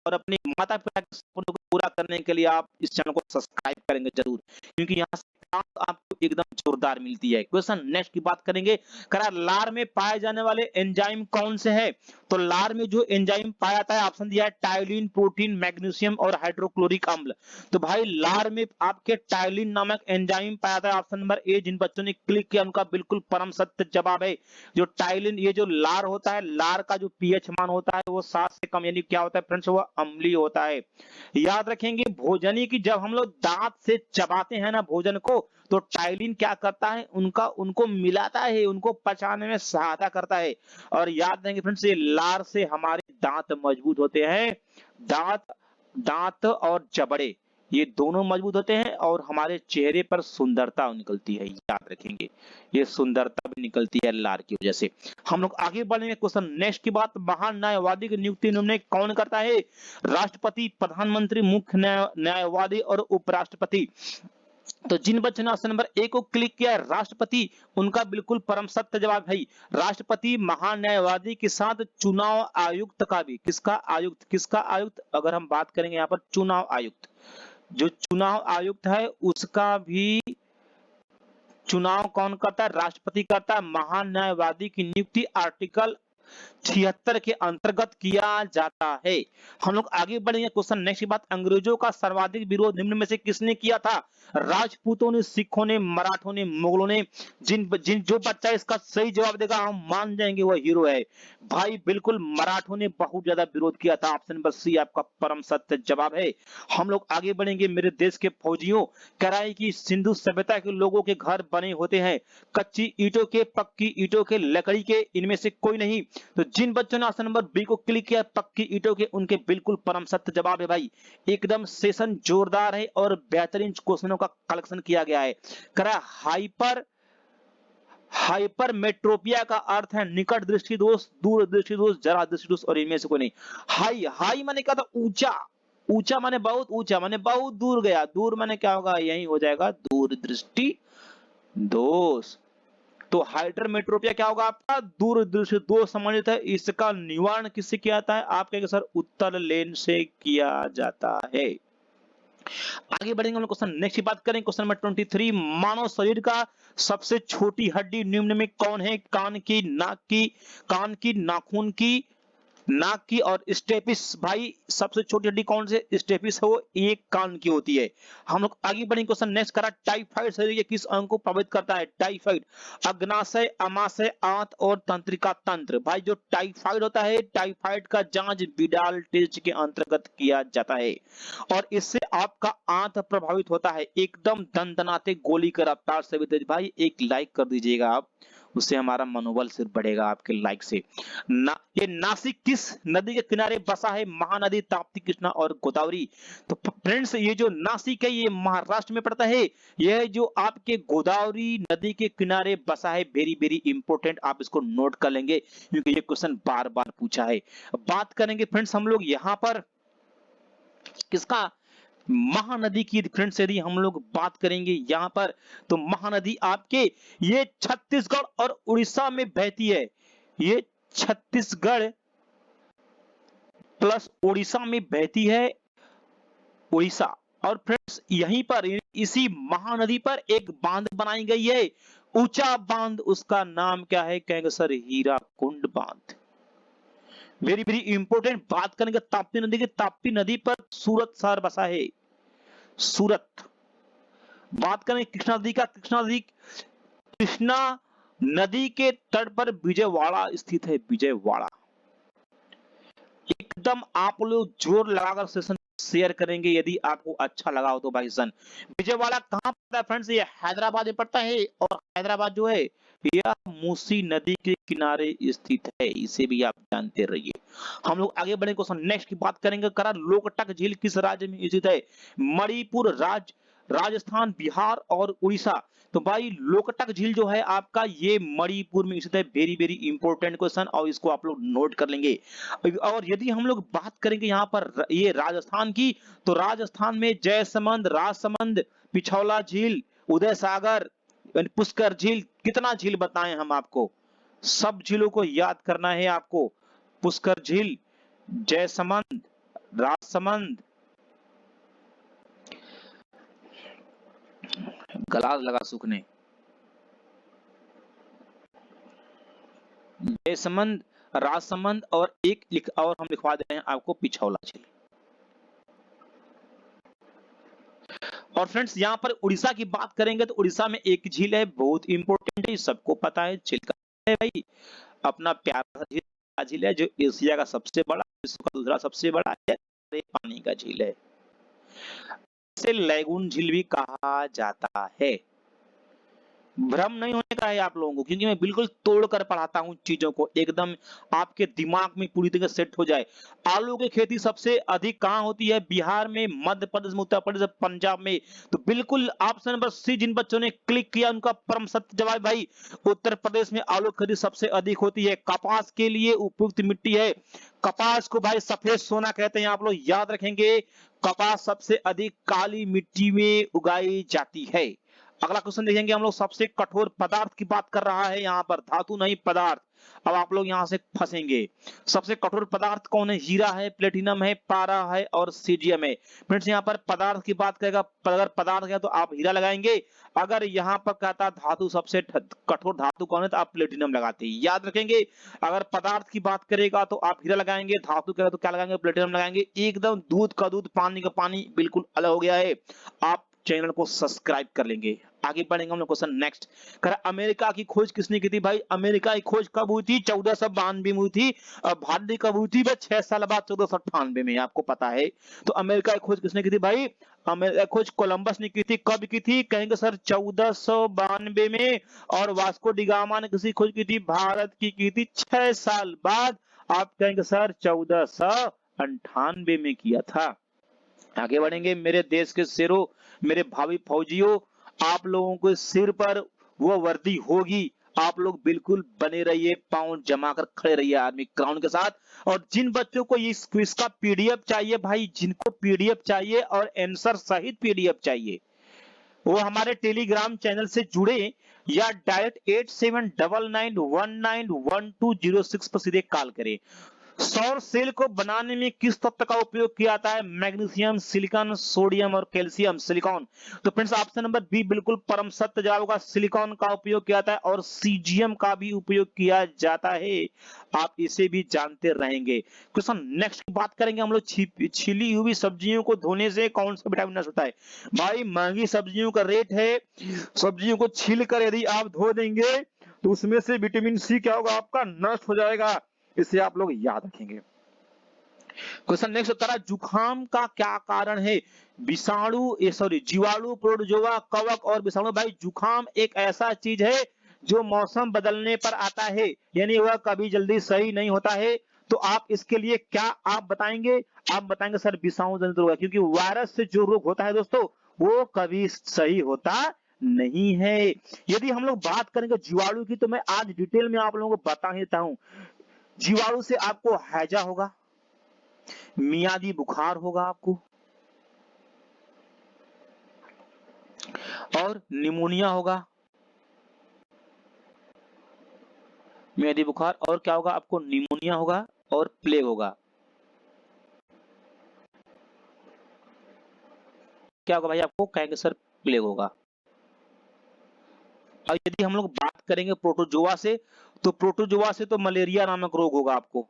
और अपने माता पिता के सपनों को पूरा करने के लिए आप इस चैनल को सब्सक्राइब करेंगे जरूर, क्योंकि यहाँ से आपको एकदम जोरदार मिलती है। क्वेश्चन नेक्स्ट की बात करेंगे, करा लार में पाए जाने वाले एंजाइम कौन से हैं? तो लार में जो एंजाइम पाया जाता है, ऑप्शन दिया है टायलिन, प्रोटीन, मैग्नीशियम और हाइड्रोक्लोरिक अम्ल। तो भाई लार में आपके टायलिन नामक एंजाइम पाया जाता है, ऑप्शन नंबर ए। जिन बच्चों ने क्लिक किया उनका बिल्कुल परम सत्य जवाब है। जो टायलिन, ये जो लार होता है, लार का जो पीएच मान होता है वो 7 से कम, यानी क्या होता है फ्रेंड्स, वो अम्लीय होता है। याद रखेंगे भोजनी की, जब हम लोग दांत से चबाते हैं ना भोजन को, तो टाइलिन क्या करता है, उनका उनको मिलाता है, उनको पचाने में सहायता करता है। और याद रखेंगे फ्रेंड्स, ये लार से हमारे दांत मजबूत होते हैं। दांत, दांत और जबड़े ये दोनों मजबूत होते हैं और हमारे चेहरे पर सुंदरता निकलती है। याद रखेंगे ये सुंदरता भी निकलती है लार की वजह से। हम लोग आगे बढ़ेंगे क्वेश्चन नेक्स्ट की बात, महान न्यायवादी की नियुक्ति निम्न कौन करता है? राष्ट्रपति, प्रधानमंत्री, मुख्य न्यायवादी और उपराष्ट्रपति। तो जिन बच्चों ने ऑप्शन नंबर ए को क्लिक किया है राष्ट्रपति, उनका बिल्कुल परम सत्य जवाब है राष्ट्रपति। महान न्यायवादी के साथ चुनाव आयुक्त का भी, किसका आयुक्त, किसका आयुक्त, अगर हम बात करेंगे यहाँ पर चुनाव आयुक्त, जो चुनाव आयुक्त है उसका भी चुनाव कौन करता है, राष्ट्रपति करता है। महान न्यायवादी की नियुक्ति आर्टिकल 76 के अंतर्गत किया जाता है। हम लोग आगे बढ़ेंगे क्वेश्चन नेक्स्ट की बात, अंग्रेजों का सर्वाधिक विरोध निम्न में से किसने किया था? राजपूतों ने, सिखों ने, मराठों ने, मुगलों ने। जिन जिन जो बच्चा इसका सही जवाब देगा हम मान जाएंगे वो हीरो है भाई। बिल्कुल मराठों ने बहुत ज्यादा विरोध किया था, ऑप्शन नंबर सी आपका परम सत्य जवाब है। हम लोग आगे बढ़ेंगे, मेरे देश के फौजियों, कराई की सिंधु सभ्यता के लोगों के घर बने होते हैं कच्ची ईंटों के, पक्की ईंटों के, लकड़ी के, इनमें से कोई नहीं। तो जिन बच्चों ने ऑप्शन नंबर बी को क्लिक किया पक्की ईंटों के, उनके बिल्कुल परम सत्य जवाब है भाई। एकदम सेशन जोरदार है और बेहतरीन क्वेश्चनों का कलेक्शन किया गया है। करा हाइपर, हाइपरमेट्रोपिया का अर्थ है निकट दृष्टि दोष, दूर दृष्टि दोष, जरा दृष्टि दोष और इनमें से कोई नहीं। हाई, हाई माने क्या था, ऊंचा, ऊंचा माने बहुत ऊंचा, माने बहुत दूर गया, दूर माने क्या होगा, यही हो जाएगा दूर दृष्टि दोष। तो हाइपरमेट्रोपिया क्या होगा आपका, दूरदृष्टि दोष संबंधित है। इसका निवारण किससे किया जाता है? आप कहेंगे सर उत्तल लेंस से किया जाता है। आगे बढ़ेंगे हम लोग क्वेश्चन नेक्स्ट की बात करें, क्वेश्चन नंबर 23, मानव शरीर का सबसे छोटी हड्डी निम्न में कौन है? कान की, नाक की, कान की, नाखून की, नाक की और स्टेपिस। भाई सबसे छोटी हड्डी कौन से, स्टेपिस है, वो एक कान की होती है। हम लोग आगे बढ़ेंगे क्वेश्चन नेक्स्ट करा, टाइफाइड शरीर के किस अंग को प्रभावित करता है? टाइफाइड अग्नाशय, अमाशय, आंत और तंत्रिका तंत्र। भाई जो टाइफाइड होता है, टाइफाइड का जांच विडाल टेस्ट के अंतर्गत किया जाता है और इससे आपका आंत प्रभावित होता है, एकदम दंदनाते गोली की रफ्तार से भी तेज। भाई एक लाइक कर दीजिएगा आप, उससे हमारा मनोबल सिर्फ बढ़ेगा आपके लाइक से। ये नासिक किस नदी के किनारे बसा है? महानदी, ताप्ती, कृष्णा और गोदावरी। तो फ्रेंड्स ये जो नासिक है ये महाराष्ट्र में पड़ता है, यह जो आपके गोदावरी नदी के किनारे बसा है। वेरी वेरी इंपॉर्टेंट, आप इसको नोट कर लेंगे क्योंकि ये क्वेश्चन बार बार पूछा है। बात करेंगे फ्रेंड्स हम लोग यहाँ पर किसका, महानदी की। फ्रेंड्स यदि हम लोग बात करेंगे यहाँ पर, तो महानदी आपके ये छत्तीसगढ़ और उड़ीसा में बहती है। ये छत्तीसगढ़ प्लस उड़ीसा में बहती है, उड़ीसा। और फ्रेंड्स यहीं पर इसी महानदी पर एक बांध बनाई गई है, ऊंचा बांध, उसका नाम क्या है? कहेंगे सर हीराकुंड बांध। Very very important. बात करेंगे ताप्ती नदी की, ताप्ती नदी पर सूरत शहर बसा है, सूरत। बात करें कृष्णा नदी का, कृष्णा नदी, कृष्णा नदी के तट पर विजयवाड़ा स्थित है, विजयवाड़ा। एकदम आप लोग जोर लगाकर सेशन शेयर करेंगे यदि आपको अच्छा लगा हो तो भाई सन। विजयवाड़ा कहां पड़ता है फ्रेंड्स? ये हैदराबाद में पड़ता है और हैदराबाद जो है यह मूसी नदी के किनारे स्थित है, इसे भी आप जानते रहिए। हम लोग आगे बढ़े, क्वेश्चन नेक्स्ट की बात करेंगे। करा लोकटक झील किस राज्य में स्थित है? मणिपुर राज्य, राजस्थान, बिहार और उड़ीसा। तो भाई लोकटक झील जो है आपका ये मणिपुर में स्थित है। वेरी वेरी इंपॉर्टेंट क्वेश्चन, और इसको आप लोग नोट कर लेंगे। और यदि हम लोग बात करेंगे यहाँ पर ये राजस्थान की, तो राजस्थान में जयसमंद, राजसमंद, पिछौला झील, उदय सागर, पुष्कर झील। कितना झील बताएं हम आपको? सब झीलों को याद करना है आपको। पुष्कर झील, जयसमंद, राजसमंद, गलास लगा सूखने, जयसमंद, राजसमंद, और और हम लिखवा दे रहे हैं आपको पिछौला झील। और फ्रेंड्स यहाँ पर उड़ीसा की बात करेंगे तो उड़ीसा में एक झील है, बहुत इंपॉर्टेंट है, सबको पता है, चिल्का है भाई। अपना प्यारा सा झील है जो एशिया का सबसे बड़ा, विश्व का दूसरा सबसे बड़ा है, पानी का झील है। इसे लैगून झील भी कहा जाता है। भ्रम नहीं होने का है आप लोगों को, क्योंकि मैं बिल्कुल तोड़ कर पढ़ाता हूं चीजों को, एकदम आपके दिमाग में पूरी तरह सेट हो जाए। आलू की खेती सबसे अधिक कहां होती है? बिहार में, मध्य प्रदेश में, उत्तर प्रदेश, पंजाब में। तो बिल्कुल ऑप्शन नंबर सी जिन बच्चों ने क्लिक किया उनका परम सत्य जवाब भाई, उत्तर प्रदेश में आलू की खेती सबसे अधिक होती है। कपास के लिए उपयुक्त मिट्टी है, कपास को भाई सफेद सोना कहते हैं, आप लोग याद रखेंगे। कपास सबसे अधिक काली मिट्टी में उगाई जाती है। अगला क्वेश्चन देखेंगे हम लोग, सबसे कठोर पदार्थ की बात कर रहा है यहाँ पर, धातु नहीं पदार्थ। अब आप लोग यहाँ से फंसेंगे। सबसे कठोर पदार्थ कौन है? हीरा है, प्लेटिनम है, पारा है और सीजियम है। फ्रेंड्स यहाँ पर पदार्थ की बात करेगा, अगर पदार्थ है तो आप हीरा लगाएंगे। अगर यहाँ पर कहता धातु सबसे कठोर धातु कौन है तो आप प्लेटिनम लगाते हैं, याद रखेंगे। अगर पदार्थ की बात करेगा तो आप हीरा लगाएंगे, धातु करेगा तो क्या लगाएंगे? प्लेटिनम लगाएंगे। एकदम दूध का दूध, पानी का पानी, बिल्कुल अलग हो गया है। आप चैनल को सब्सक्राइब कर लेंगे। आगे बढ़ेंगे हम लोग, क्वेश्चन नेक्स्ट। अमेरिका की खोज किसने की थी भाई? अमेरिका की खोज कब हुई थी? 1492 में हुई थी। और भारत की कब हुई थी? 6 साल बाद 1498 में, आपको पता है। तो अमेरिका की खोज किसने की थी भाई? अमेरिका की खोज कोलंबस ने की थी। कब की थी? कहेंगे सर 1492 में। और वास्को डिगामा ने किसी खोज की थी? भारत की थी 6 साल बाद। आप कहेंगे सर 1498 में किया था। आगे बढ़ेंगे मेरे देश के शेरों, मेरे भावी फौजियों, आप लोगों के सिर पर वो वर्दी होगी। आप लोग बिल्कुल बने रहिए, पाँव जमा कर खड़े रहिए आर्मी क्राउन के साथ। और जिन बच्चों को इस क्विज का पीडीएफ चाहिए भाई, जिनको पीडीएफ चाहिए और आंसर सहित पीडीएफ चाहिए, वो हमारे टेलीग्राम चैनल से जुड़े या डायरेक्ट 8799191206 पर सीधे कॉल करें। सौर सेल को बनाने में किस तत्व का उपयोग किया जाता है? मैग्नीशियम, सिलिकॉन, सोडियम और कैल्शियम। सिलिकॉन। तो फ्रेंड्स ऑप्शन नंबर बी बिल्कुल परम सत्य जवाब होगा। सिलिकॉन का उपयोग किया जाता है और सीजियम का भी उपयोग किया जाता है। आप इसे भी जानते रहेंगे। क्वेश्चन नेक्स्ट की बात करेंगे हम लोग, छिली हुई सब्जियों को धोने से कौन सा विटामिन नष्ट होता है? भाई महंगी सब्जियों का रेट है, सब्जियों को छील कर यदि आप धो देंगे तो उसमें से विटामिन सी क्या होगा? आपका नष्ट हो जाएगा। इसे आप लोग याद रखेंगे। क्वेश्चन नेक्स्ट होता है, जुखाम का क्या कारण है? विषाणु, सॉरी, जीवाणु, प्रोटोजोआ, कवक और विषाणु। भाई जुखाम एक ऐसा चीज है जो मौसम बदलने पर आता है, यानी वह कभी जल्दी सही नहीं होता है। तो आप इसके लिए क्या आप बताएंगे? आप बताएंगे सर विषाणु जनित रोग है, क्योंकि वायरस से जो रोग होता है दोस्तों वो कभी सही होता नहीं है। यदि हम लोग बात करेंगे जीवाणु की, तो मैं आज डिटेल में आप लोगों को बता देता हूं। जीवाणु से आपको हैजा होगा, मियादी बुखार होगा आपको, और निमोनिया होगा। मियादी बुखार और क्या होगा आपको? निमोनिया होगा और प्लेग होगा। क्या होगा भाई आपको? कहेंगे सर प्लेग होगा। और यदि हम लोग बात करेंगे प्रोटोजोआ से, तो प्रोटोजोआ से तो मलेरिया नामक रोग होगा आपको।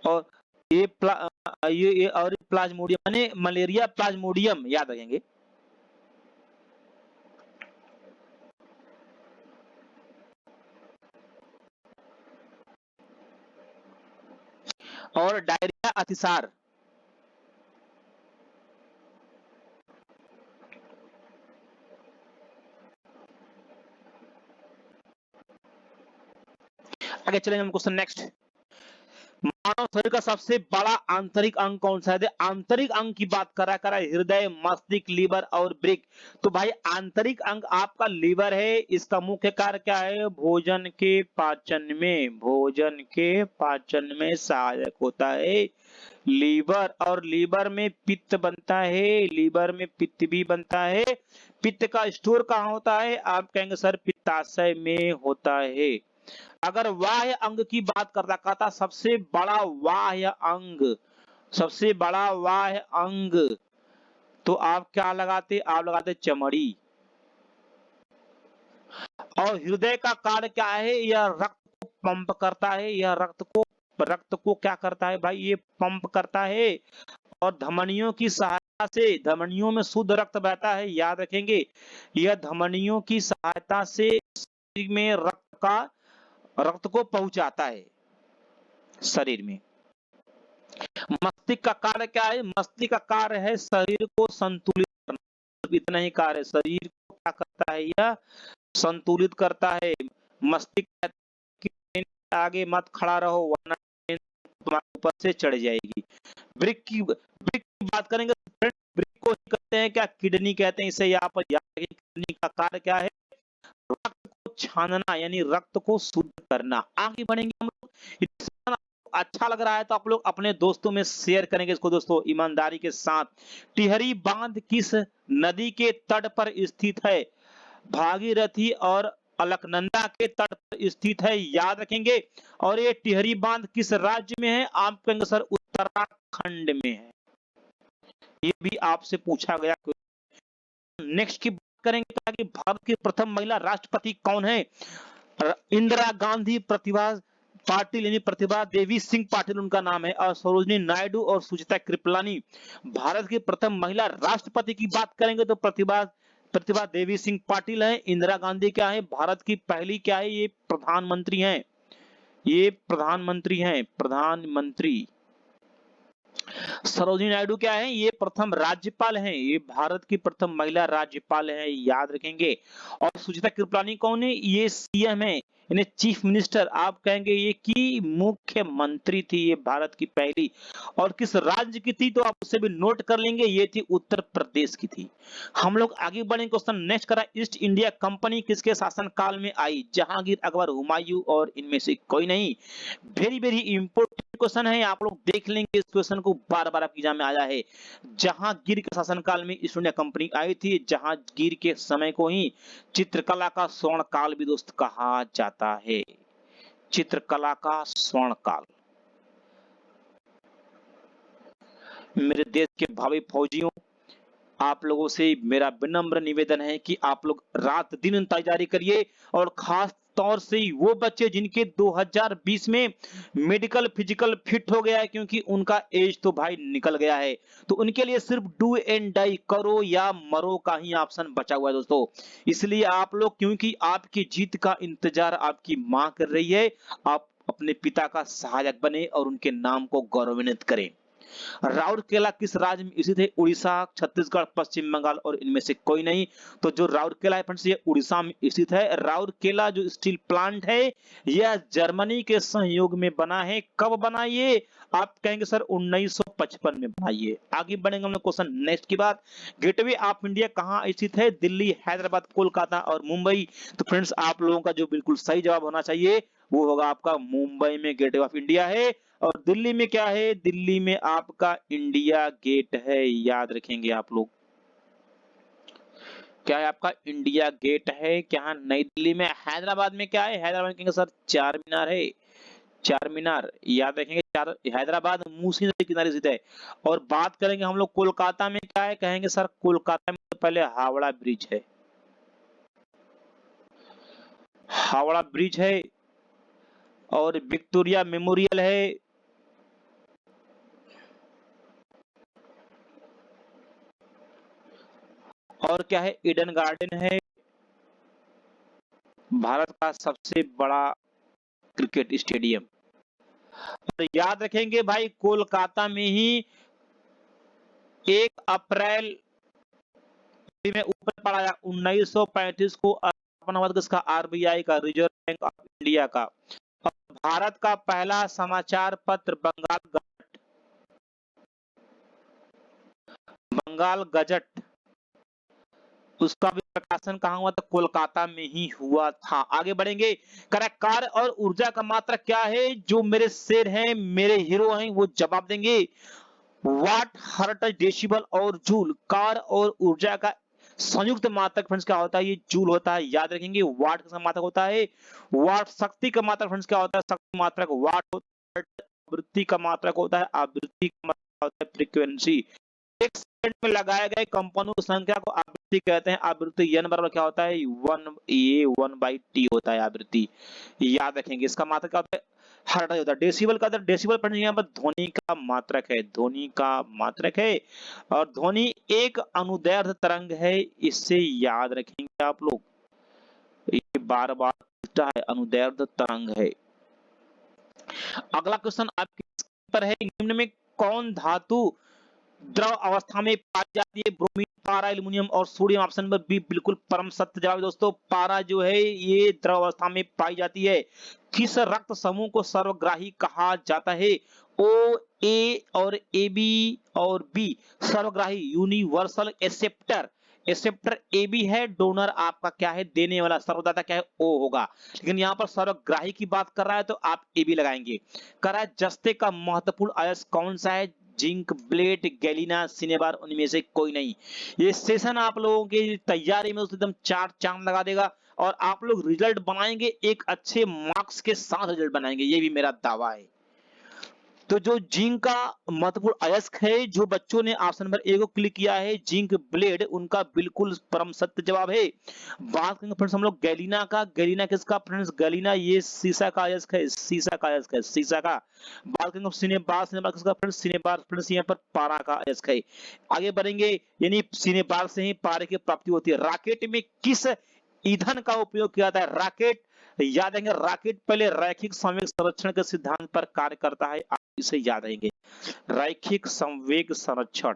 और ये और प्लाज्मोडियम, यानी मलेरिया प्लाज्मोडियम, याद रखेंगे। और डायरिया, अतिसार। आगे चलेंगे हम क्वेश्चन नेक्स्ट। मानव शरीर का सबसे बड़ा आंतरिक अंग कौन सा है? आंतरिक अंग की बात करा हृदय, मस्तिष्क, लीवर और वृक्क। तो भाई आंतरिक अंग आपका लीवर है। इसका मुख्य कार्य क्या है? भोजन के पाचन में सहायक होता है लीवर। और लीवर में पित्त बनता है, लीवर में पित्त भी बनता है। पित्त का स्टोर कहाँ होता है? आप कहेंगे सर पित्ताशय में होता है। अगर बाह्य अंग की बात करता कहता सबसे बड़ा बाह्य अंग, तो आप क्या लगाते? आप लगाते चमड़ी। और हृदय का कार्य क्या है? यह रक्त को पंप करता है, यह रक्त को क्या करता है भाई? ये पंप करता है। और धमनियों की सहायता से, धमनियों में शुद्ध रक्त बहता है, याद रखेंगे। यह धमनियों की सहायता से शरीर में रक्त को पहुंचाता है शरीर में। मस्तिष्क का कार्य क्या है? मस्तिष्क का कार्य है शरीर को संतुलित करना। इतना ही कार्य, शरीर को क्या करता है? यह संतुलित करता है। मस्तिष्क की आगे मत खड़ा रहो वरना तुम्हारे ऊपर से चढ़ जाएगी। वृक्क की बात करेंगे। वृक्क को कहते हैं क्या? किडनी कहते हैं इसे। यहाँ पर याद रखिए किडनी का कार्य क्या है? रक्त को छानना, यानी रक्त को शुद्ध करना। आगे बढ़ेंगे हम लोग। अच्छा लग रहा है तो आप लोग अपने दोस्तों में शेयर करेंगे इसको दोस्तों ईमानदारी के साथ। टिहरी बांध किस नदी के तट पर स्थित है? भागीरथी और अलकनंदा के तट पर स्थित है, याद रखेंगे। और ये टिहरी बांध किस राज्य में है? आप कहेंगे सर उत्तराखंड में है। ये भी आपसे पूछा गया। नेक्स्ट की बात करेंगे कि भारत की प्रथम महिला राष्ट्रपति कौन है? इंदिरा गांधी प्रतिभा पाटिल, यानी प्रतिभा देवी सिंह पाटिल उनका नाम है। और सरोजिनी नायडू और सुचिता कृपलानी। भारत की प्रथम महिला राष्ट्रपति की बात करेंगे तो प्रतिभा देवी सिंह पाटिल है। इंदिरा गांधी क्या है? भारत की पहली क्या है? ये प्रधानमंत्री हैं। ये प्रधानमंत्री। सरोजिनी नायडू क्या है? ये प्रथम राज्यपाल हैं। ये भारत की प्रथम महिला राज्यपाल हैं, याद रखेंगे। और सुचिता कृपलानी कौन है? ये सीएम है, यानी चीफ मिनिस्टर। आप कहेंगे ये की मुख्यमंत्री थी, ये भारत की पहली। और किस राज्य की थी? तो आप उससे भी नोट कर लेंगे, ये थी उत्तर प्रदेश की थी। हम लोग आगे बढ़ेंगे। क्वेश्चन नेक्स्ट करा, ईस्ट इंडिया कंपनी किसके शासन काल में आई? जहांगीर, अकबर, हुमायूं और इनमें से कोई नहीं। वेरी वेरी इंपोर्टेंट क्वेश्चन है, आप लोग देख लेंगे इस क्वेश्चन को, बार बार आपके एग्जाम में आया है। जहांगीर के शासनकाल में ईस्ट इंडिया कंपनी आई थी। जहांगीर के समय को ही चित्रकला का स्वर्ण काल भी दोस्त कहा जाता है। चित्रकला का स्वर्ण काल। मेरे देश के भावी फौजियों, आप लोगों से मेरा विनम्र निवेदन है कि आप लोग रात दिन तैयारी करिए। और खास तौर से वो बच्चे जिनके 2020 में मेडिकल फिजिकल फिट हो गया है, क्योंकि उनका एज तो भाई निकल गया है, तो उनके लिए सिर्फ डू एंड डाई, करो या मरो का ही ऑप्शन बचा हुआ है दोस्तों। इसलिए आप लोग, क्योंकि आपकी जीत का इंतजार आपकी मां कर रही है, आप अपने पिता का सहायक बने और उनके नाम को गौरवान्वित करें। राउरकेला किस राज्य में स्थित है? उड़ीसा, छत्तीसगढ़, पश्चिम बंगाल और इनमें से कोई नहीं। तो जो राउरकेला है फ्रेंड्स, ये उड़ीसा में स्थित है। राउरकेला जो स्टील प्लांट है, यह जर्मनी के सहयोग में बना है। कब बना ये? आप कहेंगे सर 1955 में बना ये। आगे बढ़ेंगे हम लोग क्वेश्चन नेक्स्ट की बात। गेटवे ऑफ इंडिया कहाँ स्थित है? दिल्ली, हैदराबाद, कोलकाता और मुंबई। तो फ्रेंड्स आप लोगों का जो बिल्कुल सही जवाब होना चाहिए वो होगा आपका मुंबई में गेटवे ऑफ इंडिया है। और दिल्ली में क्या है? दिल्ली में आपका इंडिया गेट है, याद रखेंगे आप लोग। क्या है? आपका इंडिया गेट है। क्या नई दिल्ली में? हैदराबाद में क्या है? हैदराबाद में कहेंगे सर चार मीनार है। चार मीनार याद रखेंगे। चार, हैदराबाद मूसी नदी किनारे स्थित है। और बात करेंगे हम लोग कोलकाता में क्या है? कहेंगे सर कोलकाता में तो पहले हावड़ा ब्रिज है। हावड़ा ब्रिज है। और विक्टोरिया मेमोरियल है। और क्या है? ईडन गार्डन है। भारत का सबसे बड़ा क्रिकेट स्टेडियम। और याद रखेंगे भाई कोलकाता में ही 1 अप्रैल में ऊपर पड़ा 1935 को स्थापना हुआ किसका? आरबीआई का, रिजर्व बैंक ऑफ इंडिया का। और भारत का पहला समाचार पत्र बंगाल गजट, उसका भी प्रकाशन कहाँ हुआ था? कोलकाता में ही हुआ था। आगे बढ़ेंगे। करेक्ट। कार्य और ऊर्जा का मात्रक क्या है? जो मेरे शेर हैं, मेरे हीरो हैं, वो जवाब देंगे। वाट, हर्ट्ज, डेसिबल और जूल। कार्य और ऊर्जा का संयुक्त मात्रक फ्रेंड्स क्या होता है? ये जूल होता है, याद रखेंगे। वाट का मात्रक होता है वाट। शक्ति का मात्रक फ्रेंड्स क्या होता है? शक्ति मात्रक वाट होता है। आवृत्ति का मात्रक होता है, आवृत्ति का मात्रक होता है फ्रीक्वेंसी। एक सेकंड में लगाए गए कंपनों की संख्या को आवृत्ति कहते हैं। आवृत्ति n बराबर क्या होता है? 1/t होता है आवृत्ति, याद रखेंगे। इसका मात्रक क्या होता है? हर्ट्ज होता है। डेसिबल का डेसिबल पर यहाँ पर ध्वनि का मात्रक है, ध्वनि का मात्रक है। और ध्वनि एक अनुदैर्ध्य तरंग है, इससे याद रखेंगे आप लोग, ये बार बार पूछता है, अनुदैर्ध्य तरंग है। अगला क्वेश्चन आपके पर है, निम्न में कौन धातु द्रव अवस्था में पाई जाती है? ब्रोमीन, पारा, एल्युमिनियम और सोडियम। ऑप्शन नंबर बी बिल्कुल परम सत्य जवाब है दोस्तों। पारा जो है ये द्रव अवस्था में पाई जाती है। किस रक्त समूह को सर्वग्राही कहा जाता है? ओ, ए और ए बी और बी सर्वग्राही, universal acceptor. Acceptor A B है, डोनर आपका क्या है? देने वाला, सर्वदाता क्या है? ओ होगा। लेकिन यहाँ पर सर्वग्राही की बात कर रहा है तो आप ए बी लगाएंगे। कर रहा है जस्ते का महत्वपूर्ण अयस्क कौन सा है? जिंक, ब्लेड, गैलिना, सिनेबार, उनमें से कोई नहीं। ये सेशन आप लोगों की तैयारी में एकदम चार चांद लगा देगा और आप लोग रिजल्ट बनाएंगे, एक अच्छे मार्क्स के साथ रिजल्ट बनाएंगे, ये भी मेरा दावा है। तो जो जिंक का महत्वपूर्ण अयस्क है, जो बच्चों ने ऑप्शन नंबर ए को क्लिक किया है, जिंक ब्लेड, उनका बिल्कुल परम सत्य जवाब है। बात करेंगे फ्रेंड्स हम लोग गैलिना का। गैलिना किसका फ्रेंड्स? गैलिना ये सीसा का अयस्क है, सीसा का अयस्क है, सीसा का। बात करेंगे सिनेबार, सिनेबार किसका फ्रेंड्स? सिनेबार फ्रेंड्स यहाँ पर पारा का अयस्क है। आगे बढ़ेंगे, यानी सिनेबार से ही पारे की प्राप्ति होती है। रॉकेट में किस ईंधन का उपयोग किया जाता है? रॉकेट, याद रहेंगे, रॉकेट पहले रैखिक संवेग संरक्षण के सिद्धांत पर कार्य करता है, आप इसे याद रहेंगे, रैखिक संवेग संरक्षण।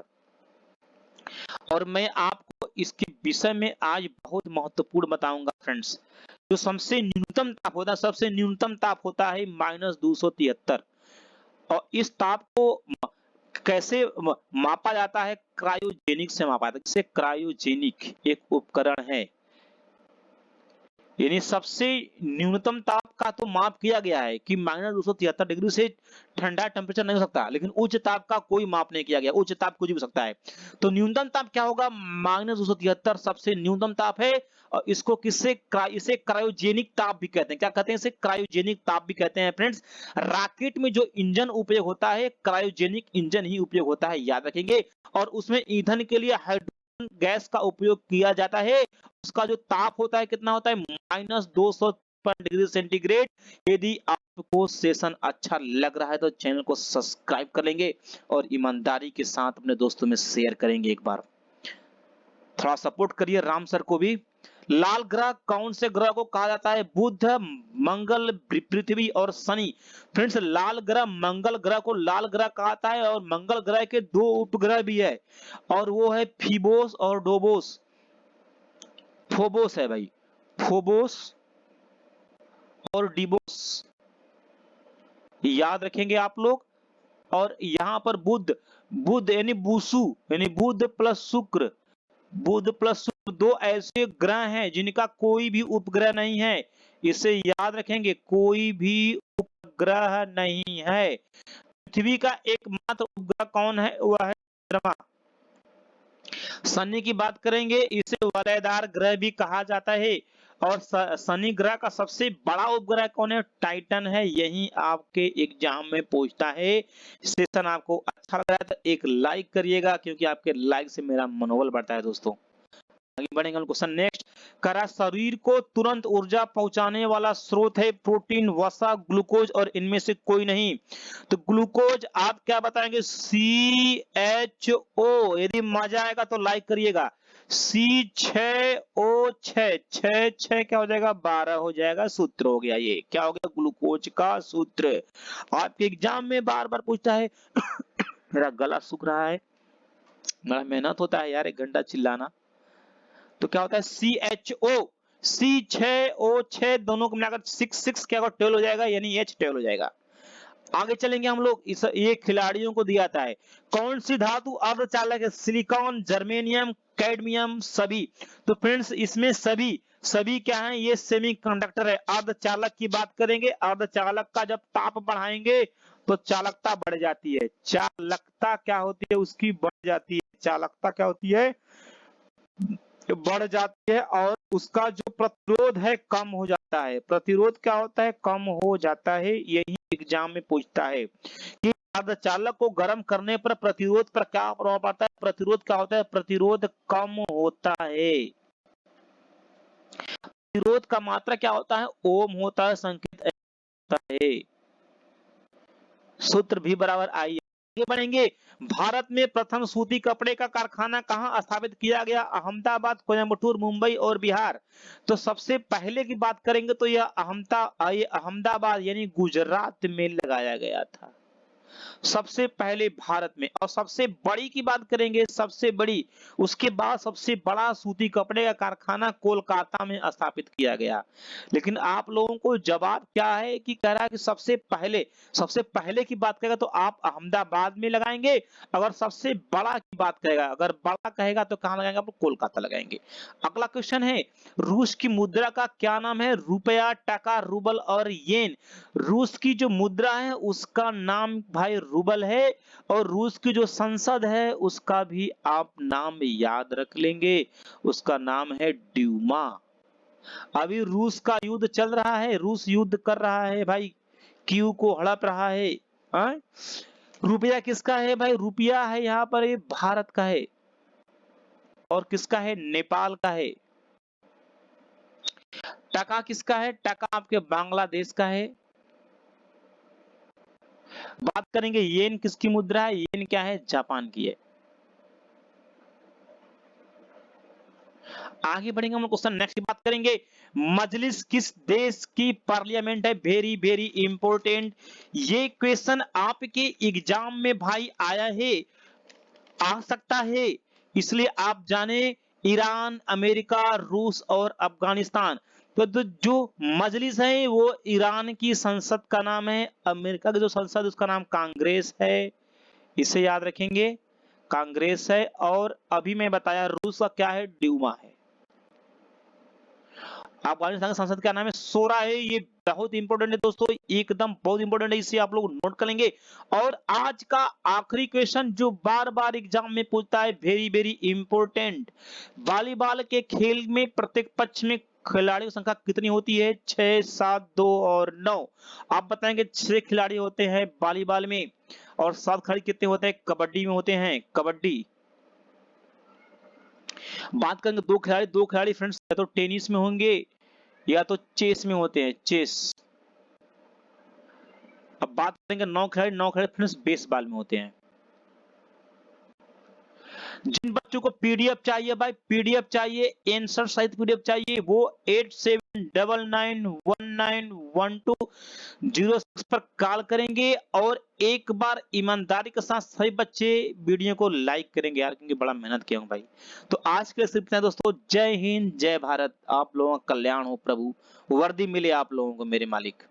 और मैं आपको इसके विषय में आज बहुत महत्वपूर्ण बताऊंगा फ्रेंड्स। जो सबसे न्यूनतम ताप होता है, सबसे न्यूनतम ताप होता है -273, और इस ताप को कैसे मापा जाता है? क्रायोजेनिक से मापा जाता है। जिसे क्रायोजेनिक एक उपकरण है, यानी सबसे न्यूनतम ताप का तो माप किया गया है कि -273 डिग्री से ठंडा टेम्परेचर नहीं हो सकता, लेकिन उच्च ताप का कोई माप नहीं किया गया। उच्च ताप कुछ भी हो सकता है। तो न्यूनतम ताप क्या होगा? -273 सबसे न्यूनतम ताप है। और इसको इसे क्रायोजेनिक ताप भी कहते हैं। क्या कहते हैं? इसे क्रायोजेनिक ताप भी कहते हैं फ्रेंड्स। रॉकेट में जो इंजन उपयोग होता है, क्रायोजेनिक इंजन ही उपयोग होता है, याद रखेंगे। और उसमें ईंधन के लिए हाइड्रोजन गैस का उपयोग किया जाता है। उसका जो ताप होता है कितना होता है? -253 डिग्री सेंटीग्रेड। यदि आपको सेशन अच्छा लग रहा है तो चैनल को सब्सक्राइब कर लेंगे और ईमानदारी के साथ अपने दोस्तों में शेयर करेंगे। एक बार थोड़ा सपोर्ट करिए राम सर को भी। लाल ग्रह कौन से ग्रह को कहा जाता है? बुध, मंगल, पृथ्वी और शनि। फ्रेंड्स लाल ग्रह, मंगल ग्रह को लाल ग्रह कहा जाता है। और मंगल ग्रह के दो उपग्रह भी है, और वो है फीबोस और डोबोस। फोबोस है भाई, फोबोस और डिबोस, याद रखेंगे आप लोग। और यहां पर बुध, बुध यानी बूसु, यानी बुध प्लस शुक्र, बुध प्लस शुक्र दो ऐसे ग्रह हैं जिनका कोई भी उपग्रह नहीं है। इसे याद रखेंगे, कोई भी उपग्रह नहीं है। पृथ्वी का एकमात्र उपग्रह कौन है? वह है चंद्रमा। शनि की बात करेंगे, इसे वलयदार ग्रह भी कहा जाता है। और शनि ग्रह का सबसे बड़ा उपग्रह कौन है? टाइटन है। यही आपके एग्जाम में पूछता है। सेशन आपको अच्छा लग रहा है तो एक लाइक करिएगा, क्योंकि आपके लाइक से मेरा मनोबल बढ़ता है दोस्तों। आगे बढ़ेंगे क्वेश्चन नेक्स्ट। करा शरीर को तुरंत ऊर्जा पहुंचाने वाला स्रोत है प्रोटीन, वसा, ग्लूकोज और इनमें से कोई नहीं। तो ग्लूकोज आप क्या बताएंगे? CHO। यदि मजा आएगा तो लाइक करिएगा। C6O6, 6 क्या हो जाएगा? 12 हो जाएगा। सूत्र हो गया, ये क्या हो गया? ग्लूकोज का सूत्र। आपके एग्जाम में बार बार पूछता है। मेरा गला सूख रहा है, बड़ा मेहनत होता है यार 1 घंटा चिल्लाना। तो क्या होता है? CHO, C6O6 दोनों को मिलाकर 6 क्या होगा 12 हो जाएगा, यानी H12 हो जाएगा। आगे चलेंगे हम लोग, इस ये खिलाड़ियों को दिया जाता है। कौन सी धातु अर्धचालक है? सिलिकॉन, जर्मेनियम, कैडमियम, सभी। तो फ्रेंड्स इसमें सभी सभी क्या है? ये सेमीकंडक्टर है। अर्धचालक की बात करेंगे, अर्धचालक का जब ताप बढ़ाएंगे तो चालकता बढ़ जाती है। चालकता क्या होती है? उसकी बढ़ जाती है। चालकता क्या होती है? बढ़ जाती है, और उसका जो प्रतिरोध है कम हो जाता है। प्रतिरोध क्या होता है? कम हो जाता है। यही एग्जाम में पूछता है कि अर्धचालक को गर्म करने पर प्रतिरोध पर क्या प्रभाव पड़ता है? प्रतिरोध क्या होता है? प्रतिरोध कम होता है। प्रतिरोध का मात्रा क्या होता है? ओम होता है, संकेत होता है। सूत्र भी बराबर आई। आगे बढ़ेंगे। भारत में प्रथम सूती कपड़े का कारखाना कहां स्थापित किया गया? अहमदाबाद, कोयम्बटूर, मुंबई और बिहार। तो सबसे पहले की बात करेंगे तो यह अहमदाबाद यानी गुजरात में लगाया गया था, सबसे पहले भारत में। और सबसे बड़ी की बात करेंगे, सबसे बड़ी, उसके बाद सबसे बड़ा सूती कपड़े का कारखाना कोलकाता में स्थापित किया गया। लेकिन आप लोगों को जवाब क्या है कि कह रहा है कि सबसे पहले की बात करेगा तो आप अहमदाबाद में लगाएंगे। अगर सबसे बड़ा की बात करेगा, अगर बड़ा कहेगा तो कहां लगाएंगे? आप कोलकाता लगाएंगे। अगला क्वेश्चन है, रूस की मुद्रा का क्या नाम है? रुपया, टका, रूबल और येन। रूस की जो मुद्रा है उसका नाम भाई रूबल है, और रूस की जो संसद है उसका भी आप नाम याद रख लेंगे, उसका नाम है ड्यूमा। अभी रूस का युद्ध चल रहा है, रूस युद्ध कर रहा है भाई, कीव को हड़प रहा है। हाँ? रुपया किसका है भाई? रुपया है यहाँ पर ये भारत का है, और किसका है? नेपाल का है। टका किसका है? टका आपके बांग्लादेश का है। बात करेंगे येन किसकी मुद्रा है? येन क्या है? जापान की है। आगे बढ़ेंगे हम लोग क्वेश्चन नेक्स्ट की बात करेंगे। मजलिस किस देश की पार्लियामेंट है? Very very important. ये क्वेश्चन आपके एग्जाम में भाई आया है, आ सकता है, इसलिए आप जाने। ईरान, अमेरिका, रूस और अफगानिस्तान। तो जो मजलिस है वो ईरान की संसद का नाम है, अमेरिका की जो संसद उसका नाम कांग्रेस है, इसे याद रखेंगे, कांग्रेस है। और अभी मैं बताया रूस का क्या है? ड्यूमा है। अफगानिस्तान का संसद का नाम है सोरा है। ये बहुत इंपॉर्टेंट है दोस्तों, एकदम बहुत इंपॉर्टेंट है, इसे आप लोग नोट कर लेंगे। और आज का आखिरी क्वेश्चन जो बार बार एग्जाम में पूछता है, वेरी वेरी इंपॉर्टेंट। वॉलीबॉल के खेल में प्रत्येक पक्ष में खिलाड़ियों की संख्या कितनी होती है? 6, 7, 2 और 9। आप बताएंगे 6 खिलाड़ी होते हैं वॉलीबॉल में, और 7 खिलाड़ी कितने होते हैं कबड्डी में? होते हैं कबड्डी। बात करेंगे दो खिलाड़ी फ्रेंड्स, या तो टेनिस में होंगे या तो चेस में होते हैं, चेस। अब बात करेंगे 9 खिलाड़ी फ्रेंड्स बेसबॉल में होते हैं। जिन बच्चों को पीडीएफ चाहिए भाई, पीडीएफ चाहिए, आंसर सहित पीडीएफ चाहिए, वो 8799191206 पर कॉल करेंगे। और एक बार ईमानदारी के साथ सभी बच्चे वीडियो को लाइक करेंगे यार, क्योंकि बड़ा मेहनत किया हूं भाई। तो आज के लिए सिर्फ इतना है दोस्तों। जय हिंद, जय भारत। आप लोगों का कल्याण हो प्रभु, वर्दी मिले आप लोगों को मेरे मालिक।